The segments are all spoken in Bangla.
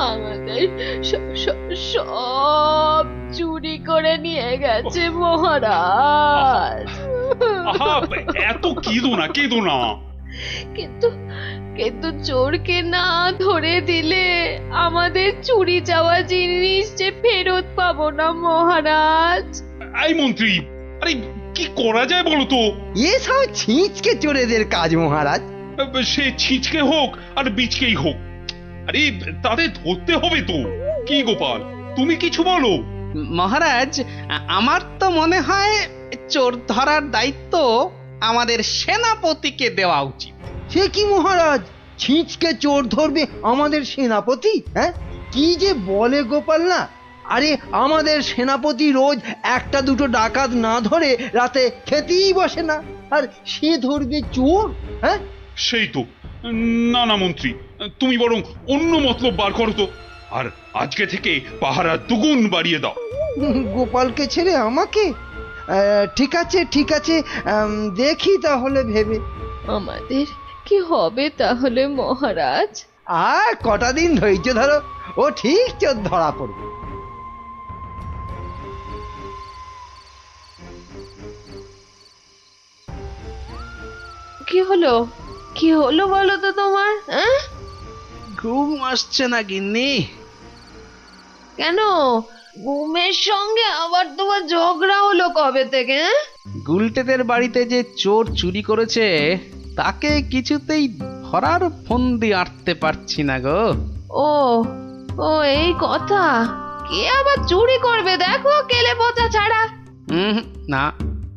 আমাদের সব চুরি করে নিয়ে গেছে মহারাজ। আহা, এত কেঁদো না। কিন্তু কিন্তু চোরকে না ধরে দিলে আমাদের চুরি যাওয়া জিনিস যে ফেরত পাবো না মহারাজ। এই মন্ত্রী, আরে কি করা যায় বলো তো? এসব ছিঁচকে চোরেদের কাজ মহারাজ। সে ছিচকে হোক আর বিচকেই হোক, আরে তাদের ধরতে হবে তো। কি গোপাল, তুমি কিছু বলো। মহারাজ, আমার তো মনে হয় চোর ধরার দায়িত্ব আমাদের সেনাপতিকে দেওয়া উচিত। সে কি মহারাজ, ছিঁচকে চোর ধরবে আমাদের সেনাপতি? হ্যাঁ, কি যে বলে গোপাল না। আরে আমাদের সেনাপতি রোজ একটা দুটো ডাকাত না ধরে রাতে খেতেই বসে না, আর সে ধরবে চোর? হ্যাঁ, সেই তো। না না মন্ত্রী, তুমি বরং অন্য মতলব বার করো তো। আর আজকে থেকে পাহারা দুগুণ বাড়িয়ে দাও। গোপালকে ছেড়ে আমাকে? ঠিক আছে ঠিক আছে, দেখি তাহলে ভেবে। আমাদের কি হবে তাহলে মহারাজ? আর কটা দিন ধৈর্য ধরো, ও ঠিক চোর ধরা পড়বে। কি হলো, কি হলো বলো তো তোমার? হ্যাঁ, ঘুম আসছে না গিন্নি? কেন ঘুমের সঙ্গে আবার তোমার ঝগড়া হলো কবে থেকে? গুলটেদের বাড়িতে যে চোর চুরি করেছে তাকে কিছুতেই ধরার ফন্দি আটতে পারছি না গো। ও ও এই কথা। কে আবার চুরি করবে দেখো, কেলে পচা ছাড়া। না,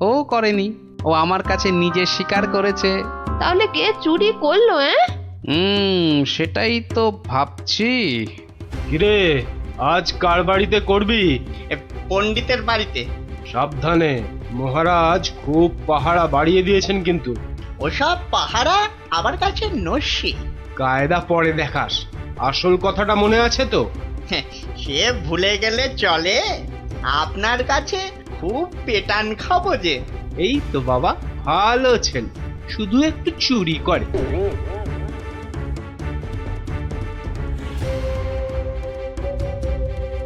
ও করেনি, ও আমার কাছে নিজে স্বীকার করেছে। তাহলে কে চুরি করলো? সেটাই তো ভাবছি। কিরে, আজ কার বাড়িতে করবি? পণ্ডিতের বাড়িতে। সাবধানে, মহারাজ খুব পাহারা বাড়িয়ে দিয়েছেন কিন্তু। ওসব পাহারা আমার কাছে নস্যি। কায়দা পরে দেখাস, আসল কথাটা মনে আছে তো? সে ভুলে গেলে চলে? আপনার কাছে খুব পেটান খাবো যে। এই তো বাবা, ভালো ছেলে, শুধু একটু চুরি করে।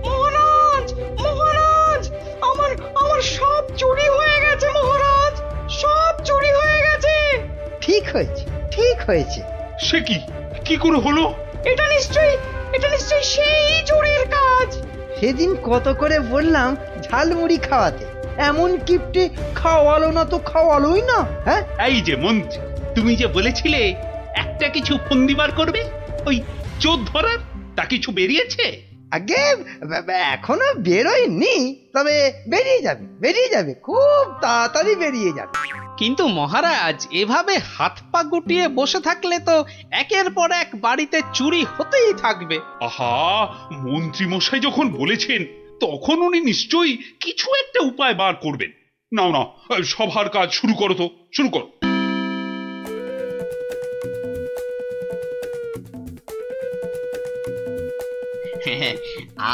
মহারাজ, মহারাজ, আমার আমার সব চুরি হয়ে গেছে মহারাজ, সব চুরি হয়ে গেছে। ঠিক হয়েছে ঠিক হয়েছে। সে কি, কি করে হলো? এটা নিশ্চয়ই সেই চোরের কাজ। সেদিন কত করে বললাম ঝালমুড়ি খাওয়াতে, এমন কিপটে খাওয়ালো না তো খাওয়ালোই না। হ্যাঁ, এই যে মন্ত্রী, তুমি যে বলেছিলে একটা কিছু ফন্দি বার করবে ওই চোর ধরার, তা কিছু বেরিয়েছে? আগে এখনো বেরোয়নি, তবে বেরিয়ে যাবে খুব তাড়াতাড়ি বেরিয়ে যাবে। কিন্তু মহারাজ, এভাবে হাত পা গুটিয়ে বসে থাকলে তো একের পর এক বাড়িতে চুরি হতেই থাকবে। আহা, মন্ত্রী মশাই যখন বলেছেন তখন উনি নিশ্চয়ই কিছু একটা উপায় বার করবেন। নাও না, সভার কাজ শুরু করো তো, শুরু করো।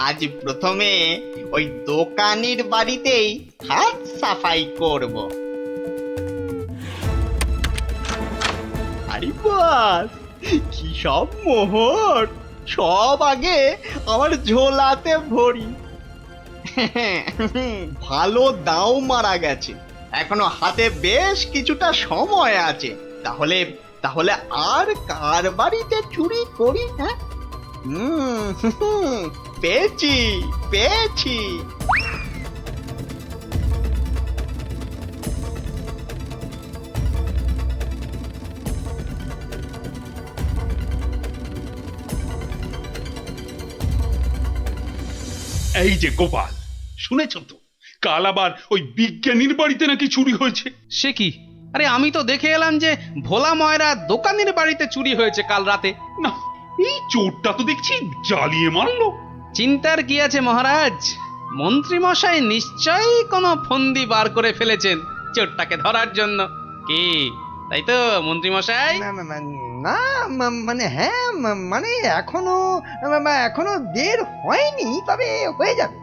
আজ প্রথমে ওই দোকানির বাড়িতেই হাত সাফাই করব। আরে বাস, কি সব মোহর! সব আগে আমার ঝোলাতে ভরি। ভালো দাও মারা গেছে, এখনো হাতে বেশ কিছুটা সময় আছে। তাহলে তাহলে আর কার বাড়িতে চুরি করি? হ্যাঁ, পেয়েছি পেয়েছি। এই যে গোপাল, শুনেছ তো কাল আবার ওই বিজ্ঞানীর বাড়িতে নাকি চুরি হয়েছে। সে কি? আরে আমি তো দেখে এলাম যে ভোলা ময়রা দোকানের বাড়িতে চুরি হয়েছে কাল রাতে। না, এই চোরটা তো দেখছি জ্বালিয়ে মারলো। চিন্তার কি আছে মহারাজ, মন্ত্রী মশাই নিশ্চয়ই কোনো ফন্দি বার করে ফেলেছেন চোরটাকে ধরার জন্য। কি তাই তো মন্ত্রী মশাই? না মানে হ্যাঁ, মানে এখনো বের হয়নি, তবে হয়ে যাবে।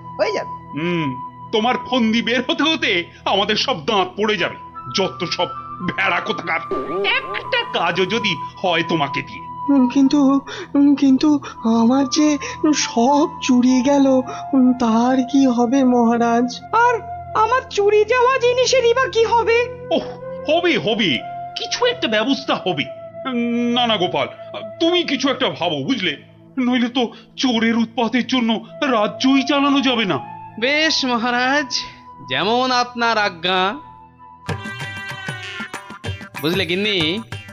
তোমার ফন্দি বের হতে হতে আমাদের সব দাঁত পড়ে যাবে। যত সব ভেড়া কোথাকার, একটা কাজও যদি হয় তোমাকে দিয়ে। কিন্তু কিন্তু আমার যে সব চুরি গেল, তার কি হবে মহারাজ? আর আমার চুরি যাওয়া জিনিসেরই বা কি হবে? ওহ, হবে হবে, কিছু একটা ব্যবস্থা হবে। না না গোপাল, তুমি কিছু একটা ভাবো, বুঝলে? নইলে তো চোরের উৎপাতের জন্য রাজ্যই চালানো যাবে না। বেশ মহারাজ, যেমন আপনার আজ্ঞা। বুঝলে গিন্নি,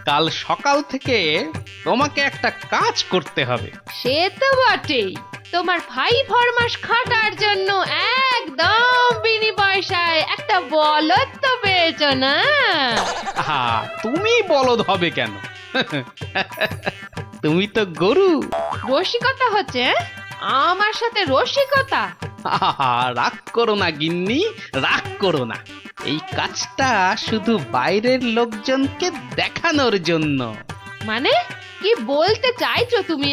কাল সকাল থেকে তোমাকে একটা কাজ করতে হবে। সে তো বটেই, তোমার ভাই ফরমাস খাটার জন্য একদম বিনি পয়সায় একটা বলদ তো পেয়েছো না? আহা, তুমি বলদ হবে কেন? তুমি তো গরু। রসিকতা হচ্ছে, হ্যাঁ? আমার সাথে রসিকতা? আহা, রাগ করো না গিন্নি, রাগ করো না। এই কাজটা শুধু বাইরের লোকজনকে দেখানোর জন্য। মানে কি বলতে চাইছো তুমি?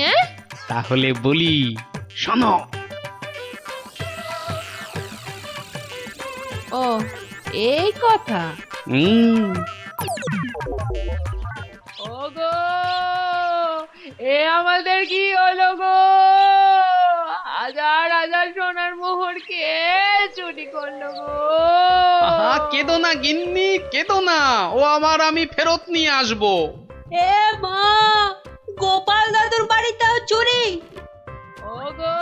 তাহলে বলি, শোনো। ও, এই কথা। ওগো, এ আমাদের কি হলো গো? হাজার হাজার সোনার মোহর কে চুরি করলো গো? আহা, কেঁদো না গিন্নি, কেঁদো না। ও আমার, আমি ফেরত নিয়ে আসবো। এ মা, গোপাল দাদুর বাড়িতেও চুরি? ওগো,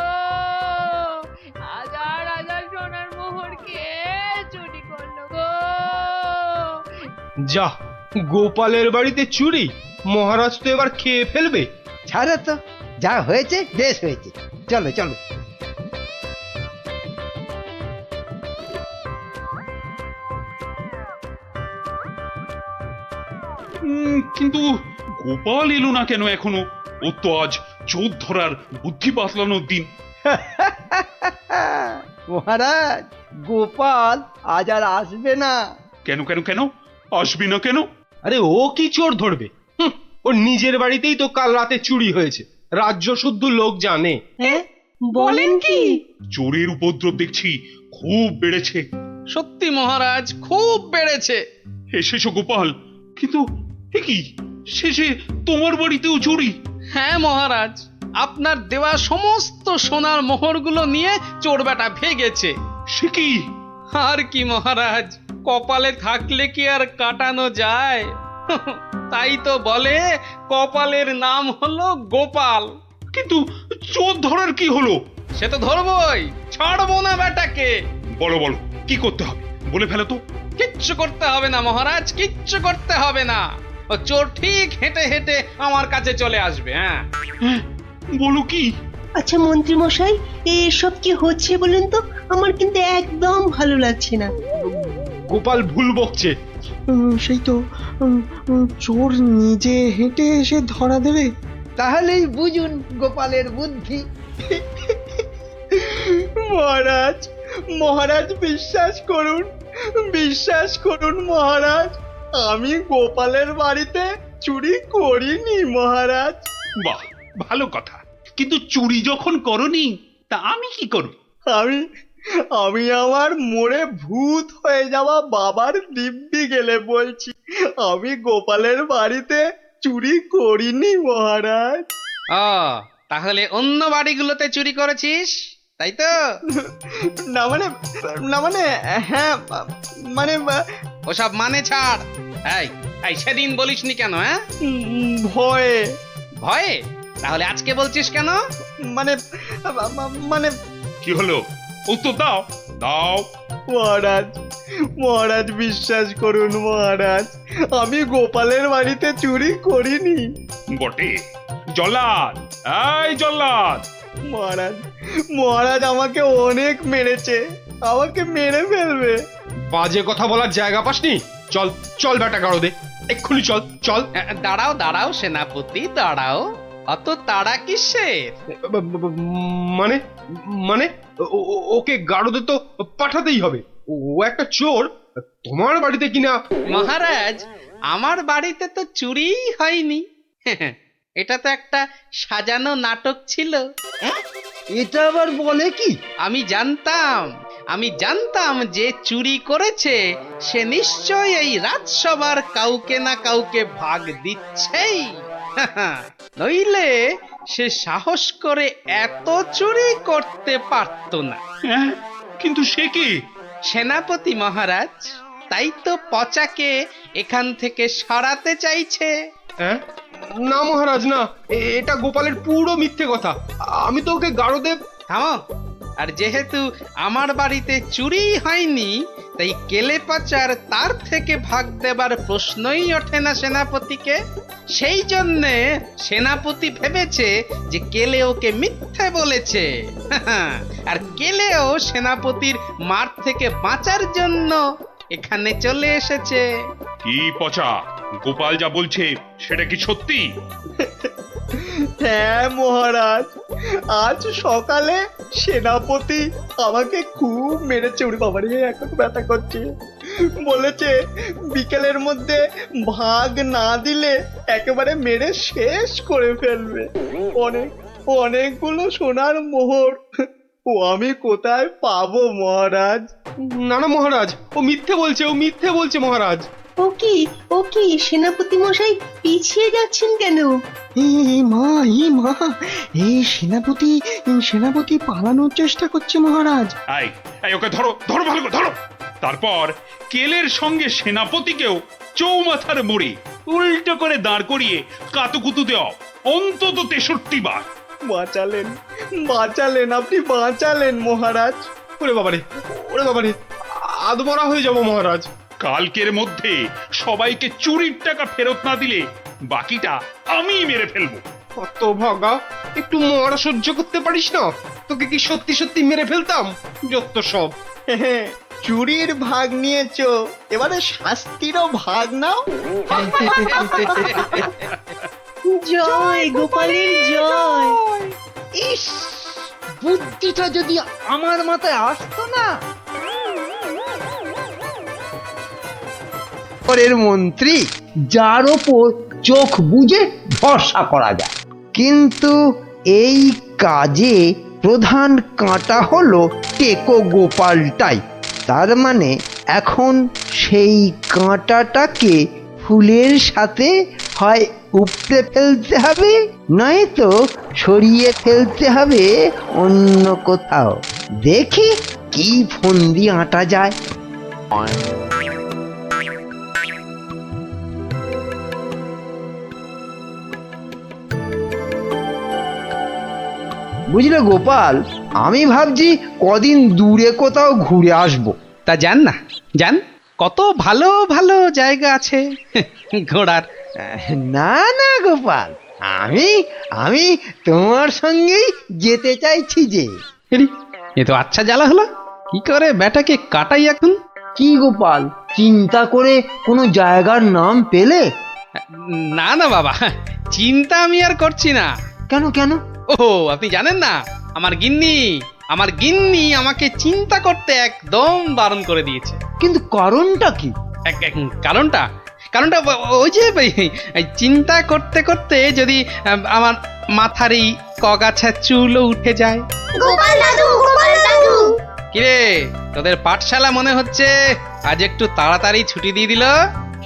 হাজার হাজার সোনার মোহর কে চুরি করলো গো? যা, গোপালের বাড়িতে চুরি! মহারাজ তো এবার খেয়ে ফেলবে। ছাড়ো তো, যা হয়েছে বেশ হয়েছে, চলো চলো। কিন্তু গোপাল এলো না কেন এখনো? ও তো আজ চোর ধরার বুদ্ধি বাতলানোর দিন। মহারাজ, গোপাল আজ আর আসবে না। কেন কেন কেন আসবি না কেন? আরে ও কি চোর ধরবে? ওর নিজের বাড়িতেই তো কাল রাতে চুরি হয়েছে, রাজ্য শুদ্ধ লোক জানে। হ্যাঁ, বলেন কি? চোরের উপদ্রব দেখছি খুব বেড়েছে। সত্যি মহারাজ, খুব বেড়েছে। এসেছো গোপাল, কিন্তু এ কি, শেষে তোমার বাড়িতেও চুরি? হ্যাঁ মহারাজ, আপনার দেওয়া সমস্ত সোনার মোহরগুলো নিয়ে চোর বেটা ভেগেছে। সে কি? আর কি মহারাজ, কপালে থাকলে কি আর কাটানো যায়? তাই তো বলে কপালের নাম হলো গোপাল। কিন্তু চোর ধরার কি হলো? সে তো ধরবই, ছাড়বো না বেটাকে। বলো বলো, কি করতে হবে বলে ফেলো তো। কিচ্ছু করতে হবে না মহারাজ, কিচ্ছু করতে হবে না। ও চোর ঠিক হেঁটে হেঁটে আমার কাছে চলে আসবে। হ্যাঁ, বলো কি? আচ্ছা মন্ত্রী মশাই, এসব কি হচ্ছে বলুন তো? আমার কিন্তু একদম ভালো লাগছে না। গোপাল ভুল বকছে। সেই তো, চোর নিজে হেঁটে এসে ধরা দেবে। তাহলেই বুঝুন গোপালের বুদ্ধি। মহারাজ, মহারাজ বিশ্বাস করুন, বিশ্বাস করুন মহারাজ, আমি গোপালের বাড়িতে চুরি করিনি মহারাজ। বাহ, ভালো কথা। কিন্তু চুরি যখন করনি, তা আমি কি করব? আমি আমি আমার মোড়ে ভূত হয়ে যাওয়া বাবার দিব্যি গেলে বলছি, আমি গোপালের বাড়িতে চুরি করিনি মহারাজ। ও তাহলে অন্য বাড়িগুলোতে চুরি করেছিস, তাই তো? না মানে, না মানে, হ্যাঁ মানে, ওসব মানে ছাড়। এই এই সেদিন বলিসনি কেন? হ্যাঁ, ভয়ে। ভয়ে? তাহলে আজকে বলছিস কেন? মানে মানে কি হলো? উত্তর দাও, দাও। মহারাজ, মহারাজ বিশ্বাস করুন মহারাজ, আমি গোপালের বাড়িতে চুরি করিনি। বটে? জল্লাদ, এই জল্লাদ! মহারাজ, মহারাজ আমাকে অনেক মেরেছে, আমাকে মেরে ফেলবে। বাজে কথা বলার জায়গা পাসনি? চল চল বেটা গাড়ো দে, এক্ষুনি চল চল। দাঁড়াও দাঁড়াও সেনাপতি, দাঁড়াও। অত তাড়া কিসের? মানে মানে ওকে গাড়োদে তো পাঠাতেই হবে। ও একটা চোর, তোমার বাড়িতে কিনা। মহারাজ, আমার বাড়িতে তো চুরিই হয়নি। এটা তো একটা সাজানো নাটক ছিল। এটা আবার বলে কি? আমি জানতাম যে চুরি করেছে সে নিশ্চয়ই এই রাজসভার কাউকে না কাউকে ভাগ দিচ্ছেই। নইলে সে সাহস করে এত চুরি করতে পারতো না। হ্যাঁ, কিন্তু সে কি? সেনাপতি মহারাজ, তাই তো পচাকে এখান থেকে সরাতে চাইছে। হ্যাঁ? না মহারাজ না, এটা গোপালের পুরো মিথ্যে কথা। আমি তো ওকে গারদে থামো। আর যেহেতু আমার বাড়িতে চুরি হয়নি, তাই কেলে পাচার তার থেকে ভাগ দেবার প্রশ্নই ওঠে না সেনাপতিকে। সেই জন্যে সেনাপতি ভেবেছে যে কেলে ওকে মিথ্যে বলেছে। আর কেলেও সেনাপতির মার থেকে বাঁচার জন্য এখানে চলে এসেছে। কি পচা, গোপাল যা বলছে সেটা কি সত্যি? হ্যাঁ মহারাজ, আজ সকালে সেনাপতি আমাকে খুব মেরেছে। উড়ি বাবারে, এখন ব্যথা করছে। বলেছে বিকেলের মধ্যে ভাগ না দিলে একেবারে মেরে শেষ করে ফেলবে। অনেকগুলো সোনার মোহর ও আমি কোথায় পাবো মহারাজ? না না মহারাজ, ও মিথ্যে বলছে মহারাজ। ও কি সেনাপতি মশাই পিছিয়ে যাচ্ছেন কেন? ই মা, এই সেনাপতি পালানোর চেষ্টা করছে মহারাজ। ওকে ধরো, ধরো, ভালো করে ধরো। তারপর কেলের সঙ্গে সেনাপতিকেও চৌমাথার মোড়ে উল্টো করে দাঁড় করিয়ে কাতুকুতু দেওয়া, অন্তত 63 বার। বাঁচালেন, আপনি বাঁচালেন মহারাজ। ওরে বাবারে, আদমরা হয়ে যাব মহারাজ। কালকের মধ্যে সবাইকে চুরির টাকা ফেরত না দিলে বাকিটা আমি মেরে ফেলবো। কত ভাগা, একটু মরা সহ্য করতে পারিস না? তোকে কি সত্যি মেরে ফেলতাম? যত সব। চুরির ভাগ নিয়েছো, এবারে শাস্তিরও ভাগ নাও। জয় গোপালের জয়। ইস, বুদ্ধিটা যদি আমার মাথায় আসতো না। পরের মন্ত্রী যার ওপর চোখ বুজে ভরসা করা যায়, কিন্তু এই কাজে প্রধান কাঁটা হলো টেকো গোপালটাই। তার মানে এখন সেই কাঁটাটাকে ফুলের সাথে হয় উপড়ে ফেলতে হবে, নয়তো সরিয়ে ফেলতে হবে অন্য কোথাও। দেখি কি ফন্দি আঁটা যায়। বুঝলে গোপাল, আমি ভাবছি কদিন দূরে কোথাও ঘুরে আসবো। তা যান না, যান, কত ভালো ভালো জায়গা আছে ঘোরার। না না গোপাল, আমি তোমার সঙ্গেই যেতে চাইছি যে। এ তো আচ্ছা জ্বালা হলো। কি করে বেটাকে কাটাই এখন? কি গোপাল, চিন্তা করে কোনো জায়গার নাম পেলে? না না বাবা, চিন্তা আমি আর করছি না। কেন কেন? ও, আপনি জানেন না, আমার গিন্নি আমাকে চিন্তা করতে একদম বারণ করে দিয়েছে। কিন্তু কারণটা কি? কারণটা ওই যে এই চিন্তা করতে করতে যদি আমার মাথার এই কগাছা চুলও উঠে যায়। গোপাল দাদু, কিরে, তোদের পাঠশালা মনে হচ্ছে আজ একটু তাড়াতাড়ি ছুটি দিয়ে দিল।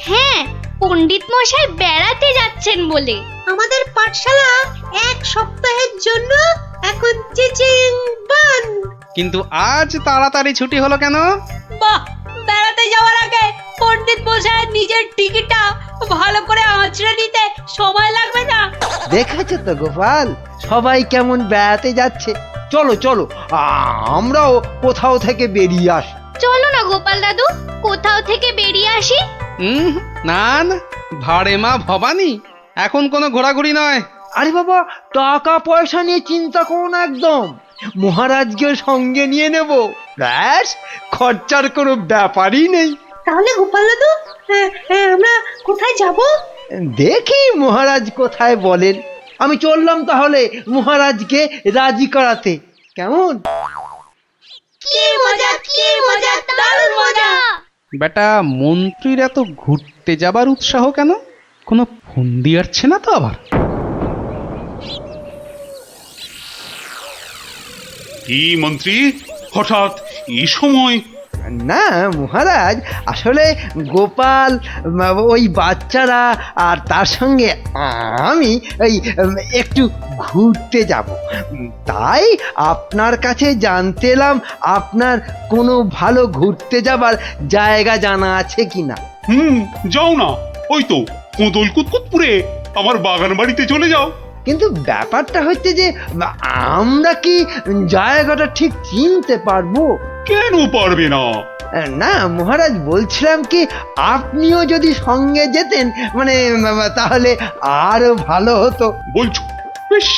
হ্যাঁ, পণ্ডিত মশাই বেড়াতে যাচ্ছেন বলে। আমাদের পাঠশালা এক সপ্তাহের জন্য এখন চিচিং বন্ধ। কিন্তু আজ তাড়াতাড়ি ছুটি হলো কেন? বাহ, বেড়াতে যাওয়ার আগে পণ্ডিত মশাইয়ের নিজের টিকিটটা ভালো করে আঁচড়ে নিতে সময় লাগবে না? দেখেছো তো গোপাল, সবাই কেমন বেড়াতে যাচ্ছে। চলো চলো, আমরাও কোথাও থেকে বেরিয়ে আসি। চলো না গোপাল দাদু, কোথাও থেকে বেরিয়ে আসি। না না, ভাড়ে মা ভবানী, এখন কোনো ঘোরাঘুরি নয়। আরে বাবা, টাকা পয়সা নিয়ে চিন্তা করো না একদম। মহারাজকে সঙ্গে নিয়ে নেব, ব্যাস, খরচার কোনো ব্যাপারই নেই। তাহলে গোপাল দাদু, আমরা কোথায় যাব? দেখি মহারাজ কোথায় বলেন। আমি চললাম তাহলে মহারাজকে রাজি করাতে, কেমন? কি মজা, দারুণ মজা। বেটা, মন্ত্রীর এত ঘুরতে যাবার উৎসাহ কেন? কোনো ফন্দি আসছে না তো আবার? কি মন্ত্রী, হঠাৎ এই সময়? না মহারাজ, আসলে গোপাল, ওই বাচ্চারা আর তার সঙ্গে আমি এই একটু ঘুরতে যাব, তাই আপনার কাছে জানতে এলাম আপনার কোনো ভালো ঘুরতে যাবার জায়গা জানা আছে কিনা। যাও না, ওই তো কোদল কুতকুতপুরে আমার বাগান বাড়িতে চলে যাও। কিন্তু ব্যাপারটা হচ্ছে যে আমরা কি জায়গাটা ঠিক চিনতে পারবো? কেন পারবে না? না মহারাজ, বলছিলাম কি আপনিও যদি সঙ্গে যেতেন, মানে তাহলে আরো ভালো হতো। বলছো? বেশ,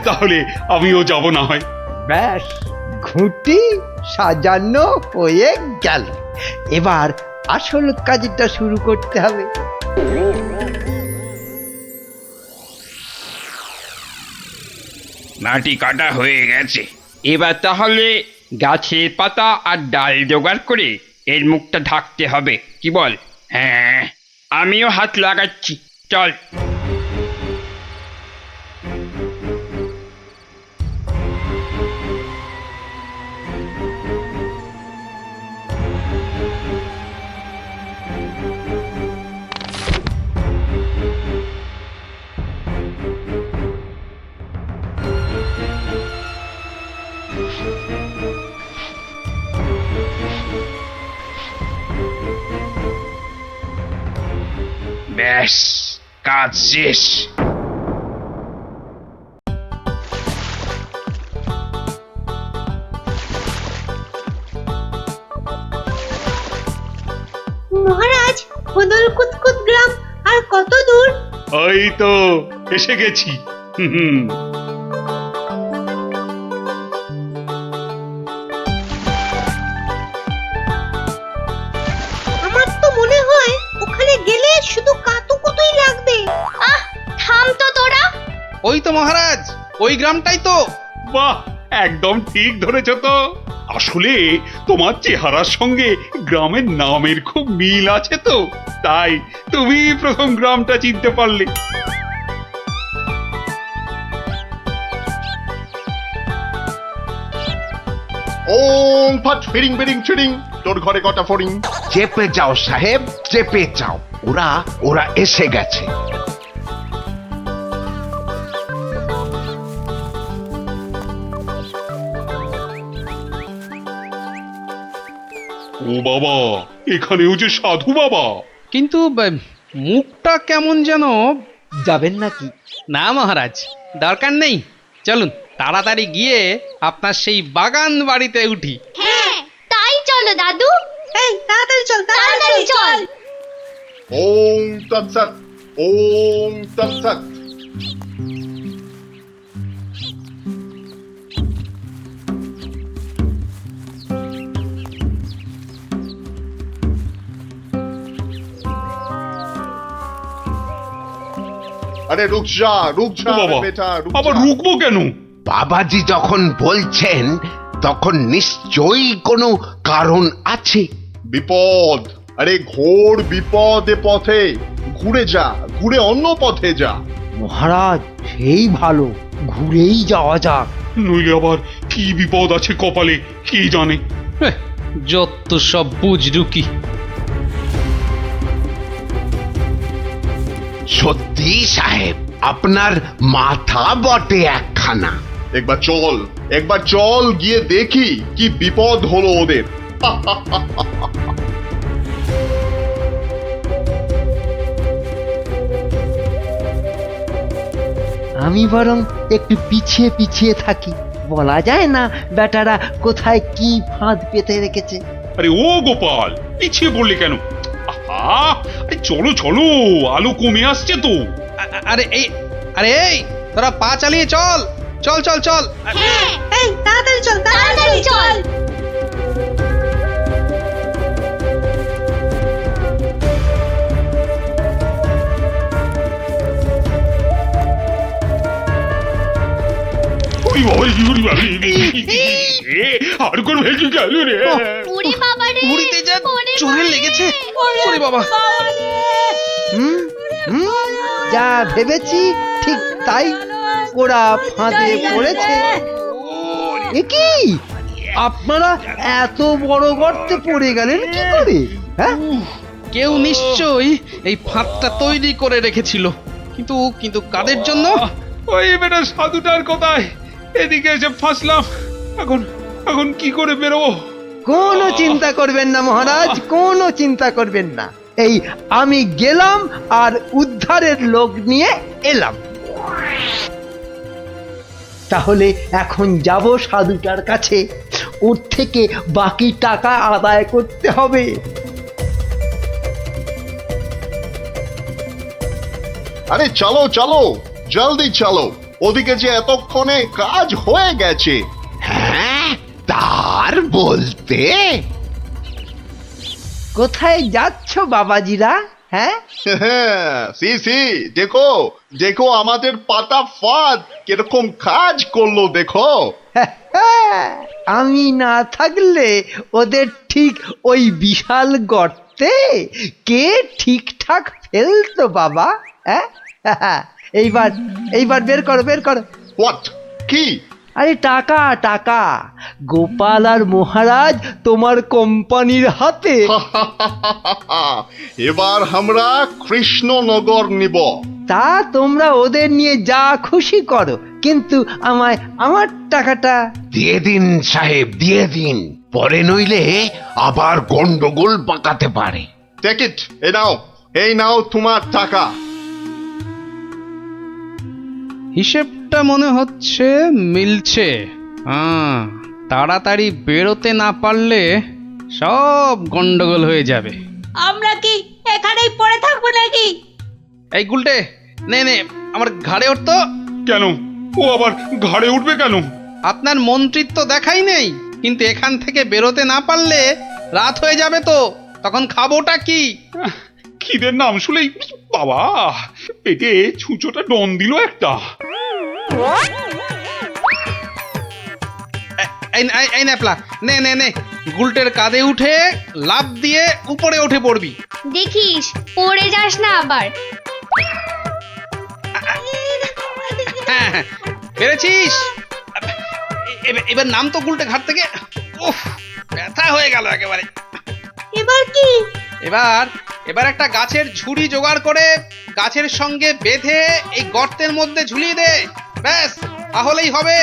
তাহলে আমিও যাব না হয়। ব্যাস, ঘুঁটি সাজানো হয়ে গেল, এবার আসল কাজটা শুরু করতে হবে। মাটি কাটা হয়ে গেছে, এবার তাহলে গাছের পাতা আর ডাল জোগাড় করে এর মুখটা ঢাকতে হবে, কি বল? হ্যাঁ, আমিও হাত লাগাচ্ছি, চল। ব্যাস, কাজ শেষ। মহারাজ, কোদল কুতকুত গ্রাম আর কত দূর? ওই তো এসে গেছি। আমার তো মনে হয় ওখানে গেলে শুধু কাতুকুতুই লাগবে। থাম তো তোরা। ওই তো মহারাজ, ওই গ্রামটাই তো। বাহ, একদম ঠিক ধরেছ তো। আসলে তোমার চেহারার সঙ্গে গ্রামের নামের খুব মিল আছে তো, তাই তুমি প্রথম গ্রামটা চিনতে পারলে। ওম ফট ফিরিং বিরিং চিরিং, তোর ঘরে কটা ফড়িং? চেপে যাও সাহেব, চেপে যাও, ওরা ওরা এসে গেছে। ও বাবা, এখানেও যে সাধু বাবা। কিন্তু মুখটা কেমন যেন। যাবেন নাকি? না মহারাজ, দরকার নেই, চলুন তাড়াতাড়ি গিয়ে আপনার সেই বাগান বাড়িতে উঠি। হ্যাঁ, তাই চলো দাদু। এই তাড়াতাড়ি চল, তাড়াতাড়ি চল। ওম তৎসৎ, ওম তৎসৎ। আরে রুক যা, রুক যা ও বাবা, বেটা, রুক আবার যা। রুকবো কেন? বাবাজি যখন বলছেন তখন নিশ্চয়ই কোনো কারণ আছে। বিপদ, আরে ঘোর বিপদ এ পথে। ঘুরে যা, ঘুরে অন্য পথে যা। মহারাজ, সেই ভালো, ঘুরেই যাওয়া যাক। নইলে আবার কি বিপদ আছে কপালে, কে জানে। যত সব বুঝরুকি। সত্যি সাহেব, আপনার মাথা বটে একখানা। একবার চল গিয়ে দেখি কি বিপদ হলো ওদের। আমি বরং একটু পিছিয়ে পিছিয়ে থাকি, বলা যায় না বেটারা কোথায় কি ফাঁদ পেতে রেখেছে। আরে ও গোপাল, পিছিয়ে পড়লে কেন? আহা, আরে চলো চলো, আলো কমে আসছে তো। আরে এই তোরা পা চালিয়ে চল, চল চল চল। এই তাড়াতাড়ি চল, তাড়াতাড়ি চল। ওরে বাবা, ওরে বাবা, আর কোন ভেঙে গেল রে। ওরে বাবা রে, ঘুরিতে যা চোরে লেগেছে। ওরে বাবা, হুম হুম, যা ভেবেছি ঠিক তাই, ওরা ফাঁদে পড়েছে। এ কি, আপনারা এত বড় গর্তে পড়ে গেলেন কি করে? হ্যাঁ, কেউ নিশ্চয়ই এই ফাঁদটা তৈরি করে রেখেছিল, কিন্তু কিন্তু কাদের জন্য? ওই বেটা সাধুটার কথায় এদিকে এসে ফাঁসলাম। এখন এখন কি করে বেরোবো? কোনো চিন্তা করবেন না মহারাজ, কোনো চিন্তা করবেন না। এই আমি গেলাম আর উদ্ধারের লোক নিয়ে এলাম। তাহলে এখন যাব সাধুটার কাছে, ওর থেকে বাকি টাকা আদায় করতে হবে। আরে চলো চলো, জলদি চলো, ওদিকে যে এতক্ষণে কাজ হয়ে গেছে। হ্যাঁ, তার বলতে কোথায় যাচ্ছ বাবাজিরা? হ্যাঁ, সি সি, দেখো দেখো আমাদের পাতা ফাঁদ কিরকম কাজ করলো দেখো। আমি না থাকলে ওদের ঠিক ওই বিশাল গর্তে কে ঠিকঠাক ফেলতো বাবা? হ্যাঁ, এইবার এইবার বের করো, বের করো। হোয়াট? কি? আরে টাকা টাকা, গোপাল আর মহারাজ তোমার কোম্পানির হাতে। এবার আমরা কৃষ্ণনগর নিব। তা তোমরা ওদের নিয়ে যা খুশি করো, কিন্তু আমায় আমার টাকাটা দিয়ে দিন সাহেব, দিয়ে দিন, পরে নইলে আবার গন্ডগোল পাকাতে পারে। টেক ইট, এই নাও তোমার টাকা। হিসেবটা মনে হচ্ছে মিলছে। তাড়াতাড়ি বেরোতে না পারলে সব গন্ডগোল হয়ে যাবে। আমরা কি এখানেই পড়ে থাকবো নাকি? এই গুলটে, নে নে আমার ঘাড়ে উঠতো। কেন? ও আবার ঘাড়ে উঠবে কেন? আপনার মন্ত্রিত্ব দেখাই নেই, কিন্তু এখান থেকে বেরোতে না পারলে রাত হয়ে যাবে তো, তখন খাবোটা কি? খিদের নাম শুলেই বাবা পেটে ছুঁচোটা ডন দিল একটা। এই ন্যাপলা, নে নে নে, গুলটের কাঁধে উঠে লাফ দিয়ে উপরে উঠে পড়বি। দেখিস পড়ে যাস না আবার। হ্যাঁ, পেরেছিস। এবার নাম তো গুলটে ঘাট থেকে। উফ, ব্যথা হয়ে গেল একেবারে। এবার কি? এবার একটা গাছের ঝুড়ি জোগাড় করে গাছের সঙ্গে বেঁধে এই গর্তের মধ্যে ঝুলিয়ে দে, ব্যাস তাহলেই হবে।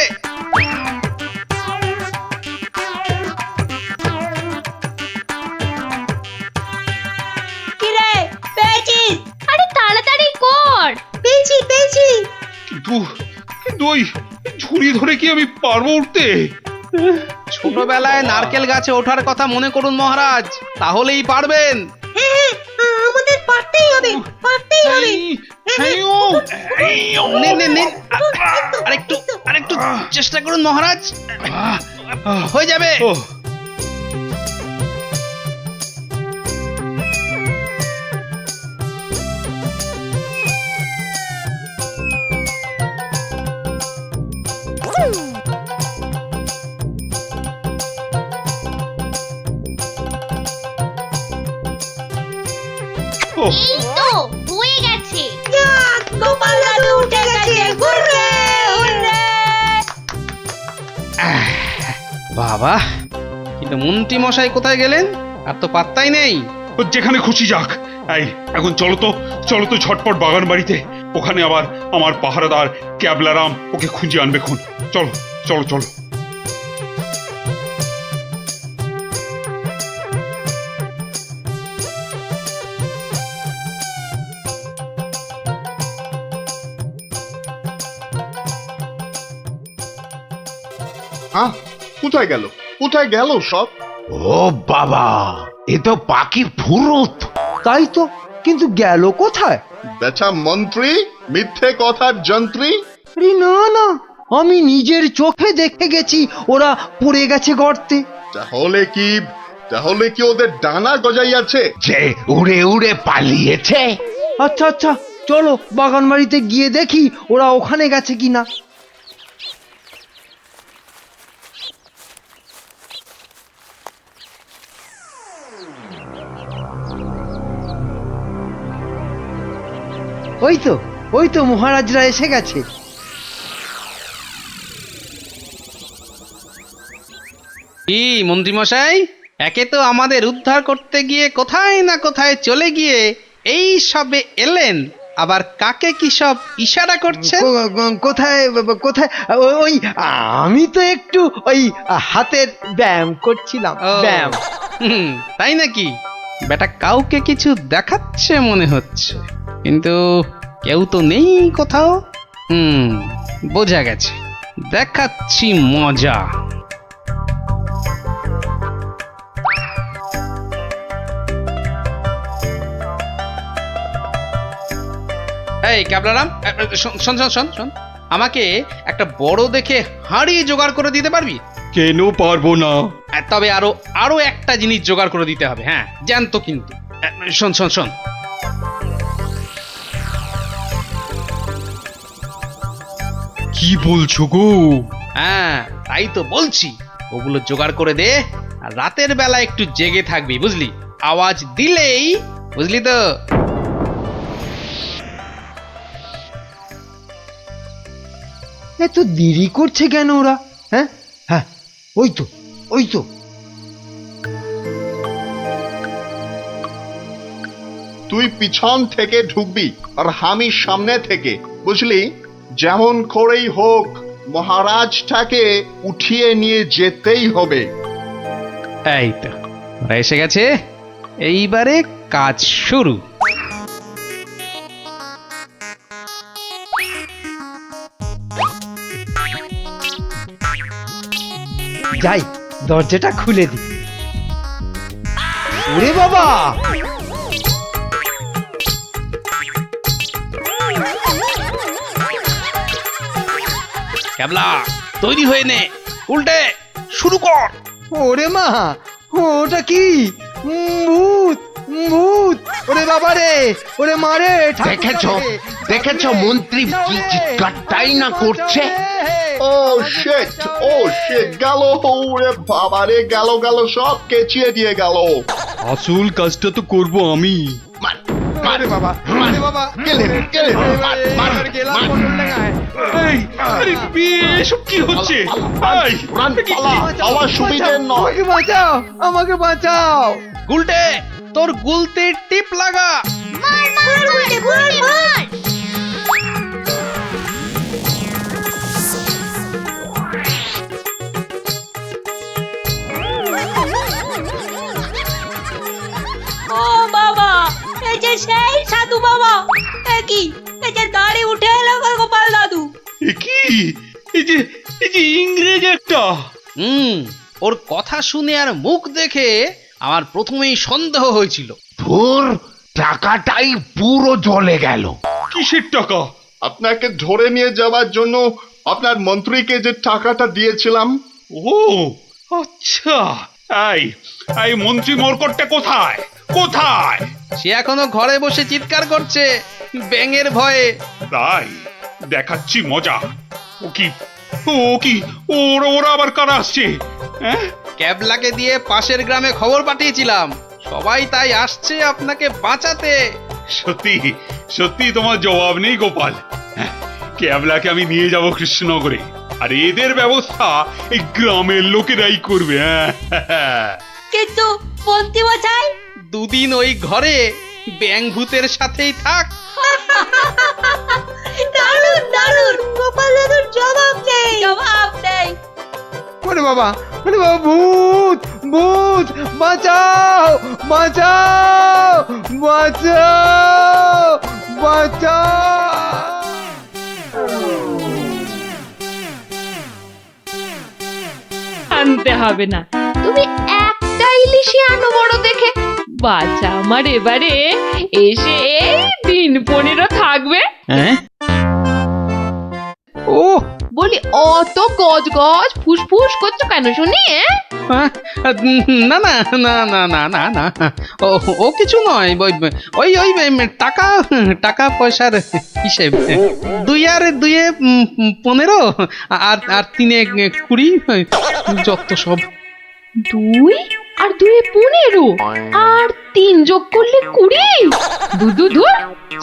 কিরে, পেয়েছিস? আরে তাড়াতাড়ি কর। পেয়েছি পেয়েছি। কিন্তু ওই ঝুড়ি ধরে কি আমি পারবো উঠতে? ছোটবেলায় নারকেল গাছে ওঠার কথা মনে করুন মহারাজ, তাহলেই পারবেন। হ্যাঁ, আমাদের পারতেই হবে, পারতেই হবে। নে নে নে, আরেকটু চেষ্টা করুন মহারাজ, হয়ে যাবে। এই তো হয়ে গেছে। গোপাল দাদু উঠে গেছে। Hurray hurray. বাবা, কিন্তু মন্ত্রী মশাই কোথায় গেলেন? আর তো পাত্তাই নেই। ও যেখানে খুশি যাক। এই এখন চলো তো ঝটপট বাগান বাড়িতে, ওখানে আবার আমার পাহারাদার ক্যাবলারাম ওকে খুঁজে আনবে খুন। চলো চলো চলো। হ্যাঁ, কোথায় গেল সব? ও বাবা, এ তো পাখি ফুরুত। তাই তো, কিন্তু গেল কোথায়? বেটা মন্ত্রী, মিথ্যে কথার যন্ত্রী। আরে না না, আমি নিজের চোখে দেখে গেছি ওরা পড়ে গেছে গর্তে। তাহলে কি ওদের ডানা গজাইয়াছে? যে উড়ে উড়ে পালিয়েছে। আচ্ছা আচ্ছা, চলো বাগান বাড়িতে গিয়ে দেখি ওরা ওখানে গেছে কিনা। ওই তো মহারাজরা এসে গেছে। কি মন্ত্রীমশাই, একে তো আমাদের উদ্ধার করতে গিয়ে কোথায় না কোথায় চলে গিয়ে এই সবে এলেন, আবার কাকে কি সব ইশারা করছেন? কোথায় কোথায় ওই আমি তো একটু ওই হাতের ব্যায়াম করছিলাম, ও, ব্যায়াম। তাই নাকি? বেটা কাউকে কিছু দেখাচ্ছে মনে হচ্ছে, কিন্তু কেউ তো নেই কোথাও। বোঝা গেছে, দেখাচ্ছি মজা। এই ক্যাবলারাম, শোন শোন শোন শোন, আমাকে একটা বড় দেখে হাঁড়ি জোগাড় করে দিতে পারবি? কেন পারবো না? তবে আরো আরো একটা জিনিস জোগাড় করে দিতে হবে, হ্যাঁ জ্যান্ত কিন্তু। শোন শোন শোন, কি বলছো গো? হ্যাঁ তাই তো বলছি, ওগুলো জোগাড় করে দে, আর রাতের বেলা একটু জেগে থাকবি, বুঝলি? আওয়াজ দিলেই, বুঝলি তো? এত দেরি করছে কেন ওরা? হ্যাঁ হ্যাঁ, ওই তো ওই তো। তুই পিছন থেকে ঢুকবি আর আমি সামনে থেকে, বুঝলি? যেমন করেই হোক মহারাজটাকে উঠিয়ে নিয়ে যেতেই হবে। এই তো ওরা এসে গেছে, এইবারে কাজ শুরু। যাই, দরজাটা খুলে দি। ওরে বাবা, ক্যাবলা তৈরি হয়ে নে, উল্টে শুরু কর। ওরে মা, ওটা কি? ভূত, ভূত! ওরে বাবা রে, ওরে মারে! দেখেছো দেখেছো মন্ত্রী কি চিৎকারটাই না করছে? ও শিট, ও শিট, গেল! ওরে বাবা রে, গেল গেল, সব কেচিয়ে দিয়ে গেল। আসল কাজটা তো করবো আমি। মার মার বাবা, আরে বাবা, গেলেন গেলেন, মার মার গেলাম মার। পটল ডাঙায়। এই, আরে এসব কি হচ্ছে? এই, রান, পালা, আমার সুবিধে নয়। আমাকে বাঁচাও, আমাকে বাঁচাও! গুলটে তোর গুলতে টিপ লাগা। ও বাবা, এই যে সেই সাধু বাবা, এ কি, এই যে দাড়ি উঠে এলো গোপাল দাদু। এ কি? এই যে ইংরেজ একটা। ওর কথা শুনে আর মুখ দেখে আমার প্রথমেই সন্দেহ হয়েছিল। ধুর, টাকাটাই পুরো জলে গেল। কিসের টাকা? আপনাকে ধরে নিয়ে যাওয়ার জন্য আপনার মন্ত্রীকে যে টাকাটা দিয়েছিলাম। ও আচ্ছা, এই মন্ত্রী মরকটটা কোথায়? কোথায়? সে এখনো ঘরে বসে চিৎকার করছে ব্যাঙের ভয়ে। তাই দেখাচ্ছি মজা। ও কি ওরা আবার কারা আসছে? হ্যাঁ, ক্যাবলাকে দিয়ে পাশের গ্রামে খবর পাঠিয়েছিলাম, সবাই তাই আসছে আপনাকে বাঁচাতে। সত্যি সত্যি তোমার জবাব নেই গোপাল। হ্যাঁ, ক্যাবলাকে আমি নিয়ে যাব কৃষ্ণনগরে, আর এদের ব্যবস্থা এই গ্রামের লোকেরাই করবে। হ্যাঁ, কিন্তু মন্ত্রী মশাই, দুদিন ওই ঘরে ব্যাঙ ভূতের সাথেই থাক। দারুণ দারুণ, গোপাল দাদুর জবাব নেই, জবাব নেই। ওরে বাবা, ওরে বাবা, ভূত, ভূত! বাঁচাও, বাঁচাও, বাঁচাও, বাঁচাও! আনতে হবে না, তুমি একটা ইলিশই আনো বড় দেখে। বাচ্চা আমার এবারে এসে এই দিন 15 থাকবে। ও বলি, অত গজ গজ ফুসফুস করছো কেন শুনি? না না না না না না না, ও কিছু নয়, ওই ওই টাকা টাকা পয়সার হিসেব। 2 আর 2 15, আর 3 20, যত সব। 2 আর 2 15, আর 3 যোগ করলে 20। দুদু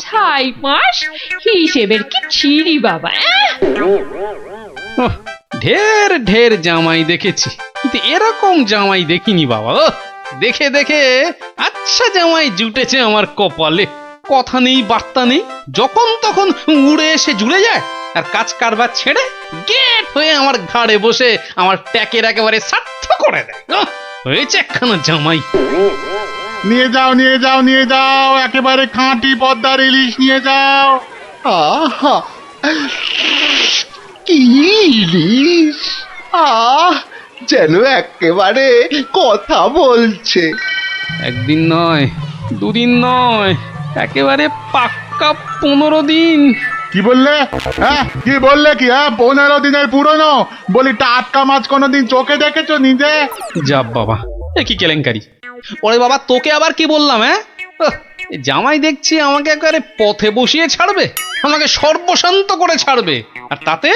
ছাই মাস হিসেবের কি ছিরি বাবা। ঢের ঢের জামাই দেখেছি, কিন্তু এরকম জামাই দেখিনি বাবা। ও দেখে দেখে আচ্ছা জামাই জুটেছে আমার কপালে। কথা নেই বার্তা নেই, যখন তখন উড়ে এসে জুড়ে যায় আর কাজ কারবার ছেড়ে গেট হয়ে আমার ঘাড়ে বসে আমার ট্যাকের একেবারে সার্থ করে দেয়। হয়েছে একখানা জামাই। নিয়ে যাও নিয়ে যাও নিয়ে যাও, একেবারে খাঁটি পদ্মার ইলিশ নিয়ে যাও। আহা, কি ইলিশ! যেন একেবারে কথা বলছে। একদিন নয়, দুদিন নয়, একেবারে পাক্কা 15 দিন। কি বললে? হ্যাঁ কি বললে? কি 15 দিনের পুরনো? বলি টাটকা মাছ কোনোদিন চোখে দেখেছো নিজে? যা বাবা, এ কি কেলেঙ্কারি! ওরে বাবা, তোকে আবার কি বললাম? জামাই দেখছি আমাকে একেবারে পথে বসিয়ে ছাড়বে, আমাকে সর্বশান্ত করে ছাড়বে, আর তাতে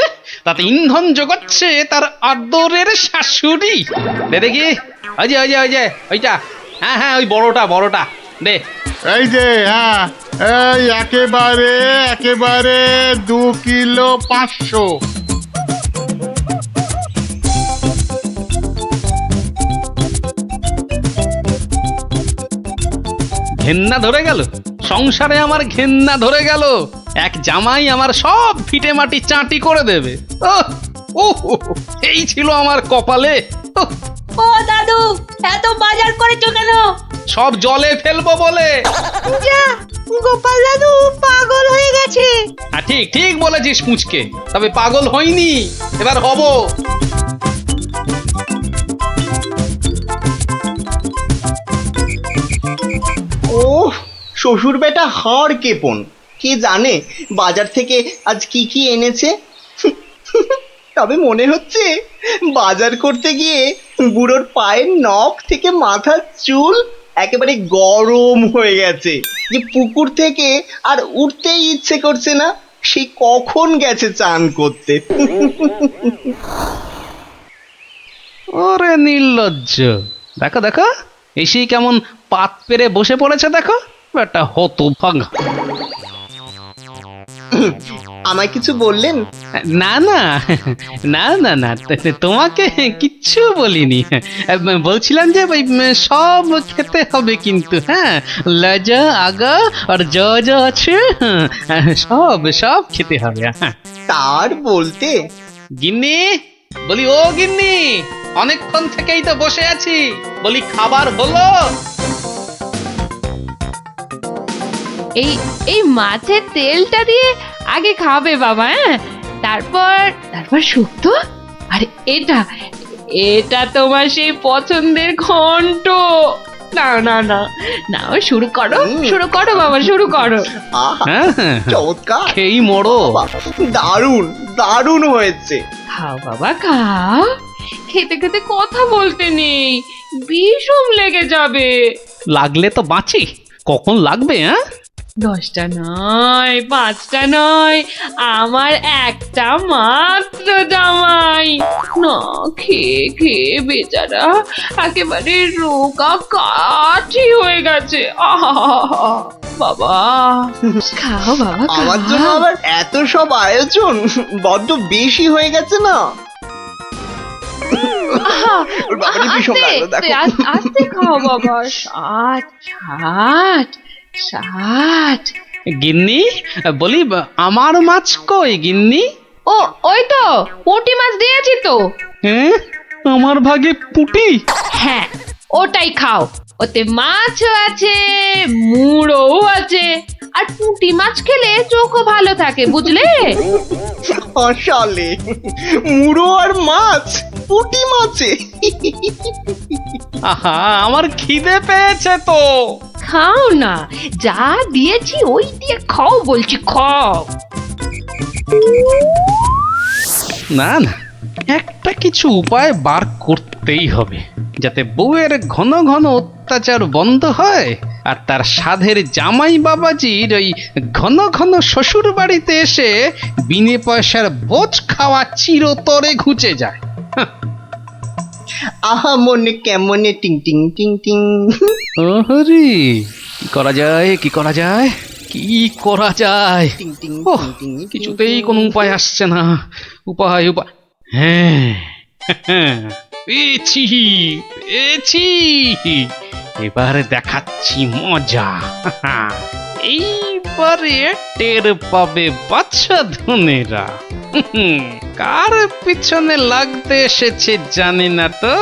তাতে ইন্ধন জোগাচ্ছে তার আদরের শাশুড়ি। দে দেখি, ওই যে ওই যে ওই যে ওইটা, হ্যাঁ হ্যাঁ ওই বড়টা বড়টা দে। এই যে এই একেবারে একেবারে 2 কিলো 500। ঘেন্না ধরে গেল, সংসারে আমার ঘেন্না ধরে গেল। এক জামাই আমার সব ফিটে মাটি চাটি করে দেবে। এই ছিল আমার কপালে। ও দাদু, এত বাজার করেছো কেন? সব জলে ফেলবো বলে। যা, গোপাল দাদু পাগল হয়ে গেছে। ঠিক ঠিক বলেছিস পুচকে, তবে পাগল হইনি, এবার হব। ও শ্বশুর বেটা হাড় কেপন, কে জানে বাজার থেকে আজ কি কি এনেছে। তবে মনে হচ্ছে বাজার করতে গিয়ে বুড়োর পায়ের নখ থেকে মাথার চুল একেবারে গরম হয়ে গেছে, যে পুকুর থেকে আর উঠতেই ইচ্ছে করছে না। সে কখন গেছে চান করতে। ওরে নির্লজ্জ, দেখো দেখো এসেই কেমন পাত পেরে বসে পড়েছে, দেখো একটা হতভাগা। আমায় কিছু বললেন? না না না না না, তোমাকে কিচ্ছু বলিনি। বলছিলাম যে সব খেতে হবে কিন্তু, হ্যাঁ, লজা আগা আর যা যা আছে সব সব খেতে হবে। তার বলতে গিন্নি, বলি ও গিন্নি, অনেকক্ষণ থেকেই তো বসে আছি, বলি খাবার হলো? এই এই মাছের তেলটা দিয়ে আগে খাবে বাবা, হ্যাঁ, তারপর তারপর শুক্তো। আর এটা এটা তোমার সেই পছন্দের ঘন্ট। না না না না, শুরু করো শুরু করো বাবা, শুরু করো। চমৎকার, খেয়েই মরো। দারুণ দারুণ হয়েছে। খাও বাবা খাও, খেতে খেতে কথা বলতে নেই, বিষম লেগে যাবে। লাগলে তো বাঁচি, কখন লাগবে? 10টা নয়, 5টা নয়, আমার একটা মাত্র জামাই। না খেয়ে খেয়ে বেচারা একেবারে রোগা কাঠি হয়ে গেছে। বাবা খাও বাবা, আমার জন্য আবার এত সব আয়োজন বড্ড বেশি হয়ে গেছে না? আস্তে খাও বাবা। 60 গিন্নি, বলি আমার মাছ কই গিন্নি? ও ওই তো পুঁটি মাছ দিয়েছি তো। আমার ভাগে পুঁটি? হ্যাঁ, ওটাই খাও। ওতে মাছও আছে, মুড়োও আছে, আর পুঁটি মাছ খেলে চোখও ভালো থাকে, বুঝলে? আসলে মুড়ো আর মাছ, পুঁটি মাছে। আহা, আমার খিদে পেয়েছে তো। খাও না, যা দিয়েছি ওই দিয়ে খাও বলছি, খাও। না না, একটা কিছু উপায় বার করতেই হবে, যাতে বউয়ের ঘন ঘন অত্যাচার বন্ধ হয়, আর তার সাধের জামাই বাবাজির ওই ঘন ঘন শ্বশুর বাড়িতে এসে বিনে পয়সার ভোজ খাওয়া চিরতরে ঘুচে যায়। আহা মনে কেমনে টিং টিং টিং টিং। ওহরি, কি করা যায়, কি করা যায়, কি করা যায়? কিছুতেই কোনো উপায় আসছে না। উপায় উপায়, হ্যাঁ পেয়েছি পেয়েছি, এবার দেখাচ্ছি মজা। এইবারে টের পাবে বাচ্চা ধনেরা। কার পিছনে লাগতে এসেছে জানি না তো,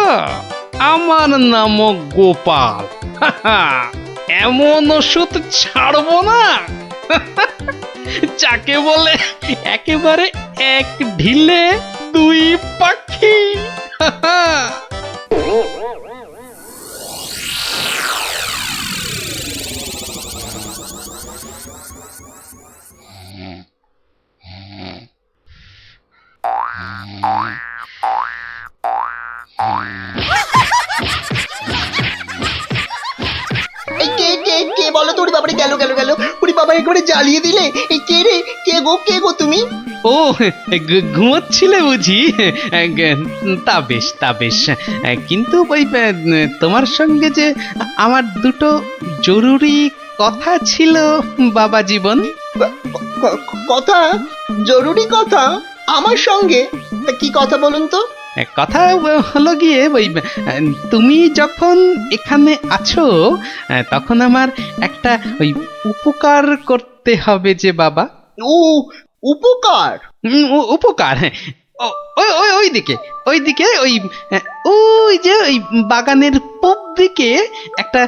আমার নামও গোপাল। এমন ওষুধ ছাড়বো না যাকে বলে একেবারে এক ঢিলে দুই পাখি। এই কে বলো তো? ওরে বাবারে, গেল গেল গেল! ওরে বাবা, একবারে জ্বালিয়ে দিলে! এই কে রে? কে গো তুমি? ও, ঘুমোচ্ছিলে বুঝি? তা বেশ তা বেশ, কিন্তু ওই তোমার সঙ্গে যে আমার দুটো জরুরি কথা ছিল বাবা জীবন। কথা? জরুরি কথা? আমার সঙ্গে? তা কি কথা বলুন তো? কথা হলো গিয়ে ওই, তুমি যখন এখানে আছো তখন আমার একটা ওই উপকার করতে হবে যে বাবা। উপকার? উপকার, ওইদিকে ওইদিকে ওই যে ওই বাগানের পূব দিকে একটা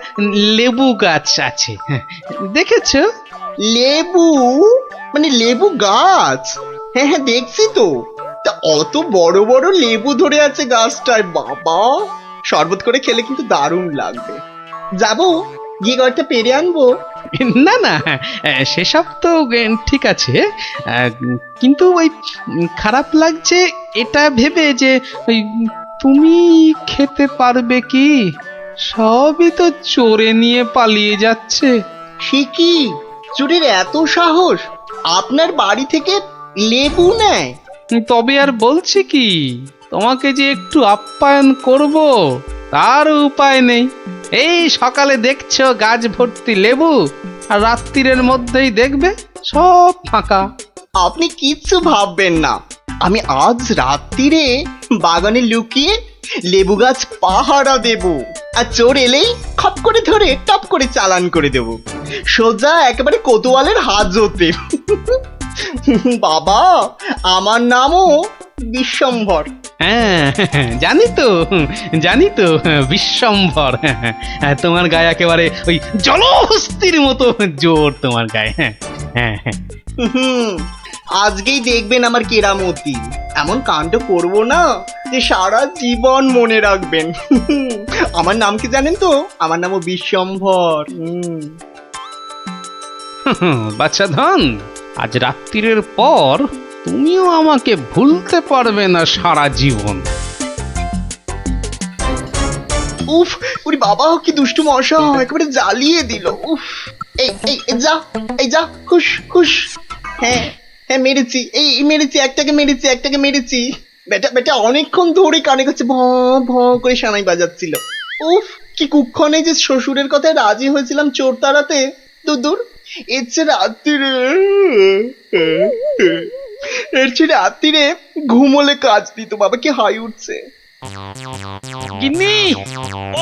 লেবু গাছ আছে, দেখেছো? লেবু? মানে লেবু গাছ? হ্যাঁ হ্যাঁ, দেখছি তো। তা অত বড় বড় লেবু ধরে আছে গাছটায়, বাবা! শরবত করে খেলে কিন্তু দারুণ লাগবে। যাবো, গিয়ে কয়েকটা পেরে আনবো। না না, সেসব তো ঠিক আছে, কিন্তু ওই খারাপ লাগছে এটা ভেবে যে ওই তুমি খেতে পারবে কি? সবই তো চোরে নিয়ে পালিয়ে যাচ্ছে। সে কি? চোরের এত সাহস? আপনার বাড়ি থেকে লেবু নেয়? তবে আর বলছি কি, তোমাকে যে একটু আপ্যায়ন করব তার উপায় নেই। এই সকালে দেখছো গাছ ভর্তি লেবু, আর রাত্রির মধ্যেই দেখবে সব ফাঁকা। আপনি কিচ্ছু ভাববেন না, আমি আজ রাত্রিরে বাগানে লুকিয়ে লেবু গাছ পাহারা দেব, আর চোর এলেই খপ করে ধরে টপ করে চালান করে দেব, সোজা একেবারে কোতোয়ালের হাজতে। বাবা, আমার নামও বিশ্বম্ভর। হ্যাঁ, জানি তো বিশ্বম্ভর। তোমার গায়ে একেবারে ওই জলহস্তির মতো জোর তোমার গায়ে। হ্যাঁ, আজকেই দেখবেন আমার কেরামতি। এমন কাণ্ড করবো না যে সারা জীবন মনে রাখবেন। আমার নাম কি জানেন তো? আমার নামও বিশ্বম্ভর। বাচ্চা ধন, আজ রাত্রির পর তুমিও আমাকে ভুলতে পারবে না সারা জীবন। উফ, ওরে বাবা, কি দুষ্টু মশা, একেবারে জ্বালিয়ে দিল। উফ, এই যা, খুশ খুশ। হ্যাঁ হ্যাঁ, মেরেছি, মেরেছি, একটাকে মেরেছি। বেটা অনেকক্ষণ ধরে কানে কাছে ভ ভ করে সানাই বাজাচ্ছিল। উফ, কি কুক্ষণে যে শ্বশুরের কথায় রাজি হয়েছিলাম চোর তাড়াতে। দূর, এর চেয়ে রাত্রিরে ঘুমোলে কাজ দিত। বাবা, কি হাই উঠছে। গিন্নি,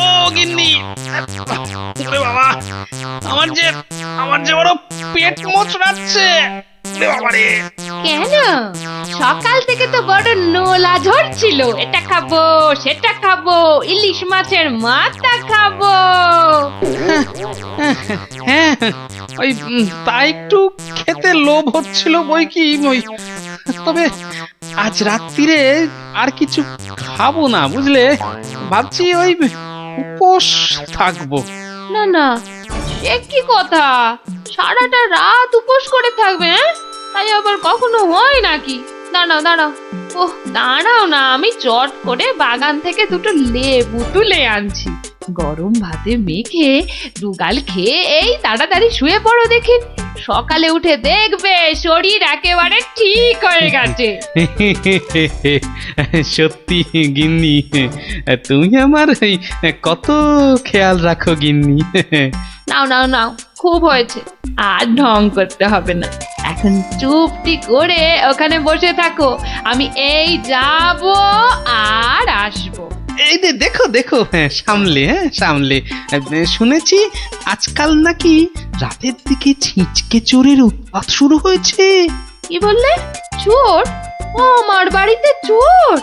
ও গিন্নি, ওরে বাবা, আমার যে বড় পেট মোচড়াচ্ছে। কেন? সকাল থেকে তো বড় নোলা ঝরছিল, এটা খাবো সেটা খাবো, ইলিশ মাছের মাথা খাবো। হ্যাঁ, ওই তা একটু খেতে লোভ হচ্ছিল বই কি, তবে আজ রাত্রিরে আর কিছু খাবো না, বুঝলে? ভাবছি ওই উপোস থাকবো। না, সে কি কথা? সারাটা রাত উপোস করে থাকবে? তাই আবার কখনো হয় নাকি? দাঁড়াও, ওহ দাঁড়াও না, আমি চট করে বাগান থেকে দুটো লেবু তুলে আনছি। গরম ভাতে মেখে দুগাল খেয়ে এই তাড়াতাড়ি শুয়ে পড়ো দেখি। সকালে উঠে দেখবে শরীর একেবারে ঠিক হয়ে গেছে। সত্যি গিন্নি, তুমি আমার কত খেয়াল রাখো গিন্নি। নাও, খুব হয়েছে, আর ঢং করতে হবে না। এখন চুপটি করে ওখানে বসে থাকো, আমি এই যাব আর আসবো। এই যে দেখো দেখো, হ্যাঁ সামলে, হ্যাঁ সামলে। শুনেছি আজকাল নাকি রাতের দিকে ছিঁচকে চোরের উৎপাত শুরু হয়েছে। কি বললে? চোর? আমার বাড়িতে চোর?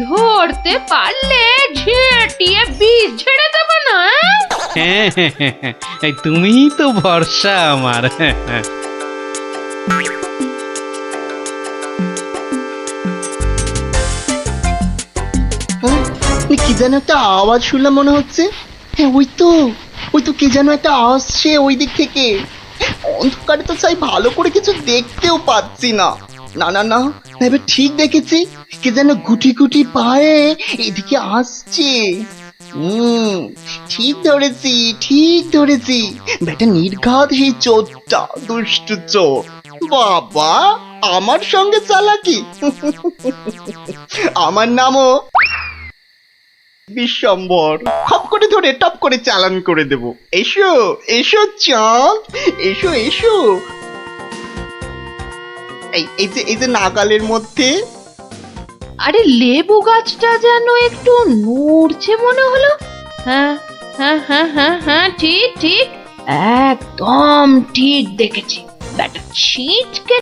ধরতে পারলে ঝেঁটিয়ে বীজ ঝেড়ে দেবো না? হ্যাঁ হ্যাঁ হ্যাঁ, এই তুমিই তো ভরসা আমার। কি যেন একটা আওয়াজ শুনলাম মনে হচ্ছে। হ্যাঁ ওই তো কে যেন একটা আসছে ওই দিক থেকে। অন্ধকারে তো চাই ভালো করে কিছু দেখতেও পাচ্ছি না। না না না, এবার ঠিক দেখেছি, কে যেন গুটি গুটি পায়ে এদিকে আসছে। ঠিক ধরেছি, বেটা নির্ঘাত সেই চোরটা, দুষ্টু চোর। বাবা, আমার সঙ্গে চালাকি। আমার নামও বিশ্বম্বর। খপ করে ধরে টপ করে চালান করে দেব। এসো এসো চাঁদ, এসো এসো। এই যে নাগালের মধ্যে। আরে লেবু গাছটা যেন একটু নড়ছে মনে হলো। হ্যাঁ হ্যাঁ হ্যাঁ হ্যাঁ হ্যাঁ, ঠিক ঠিক, একদম ঠিক দেখেছি। ব্যাটা ছিটকে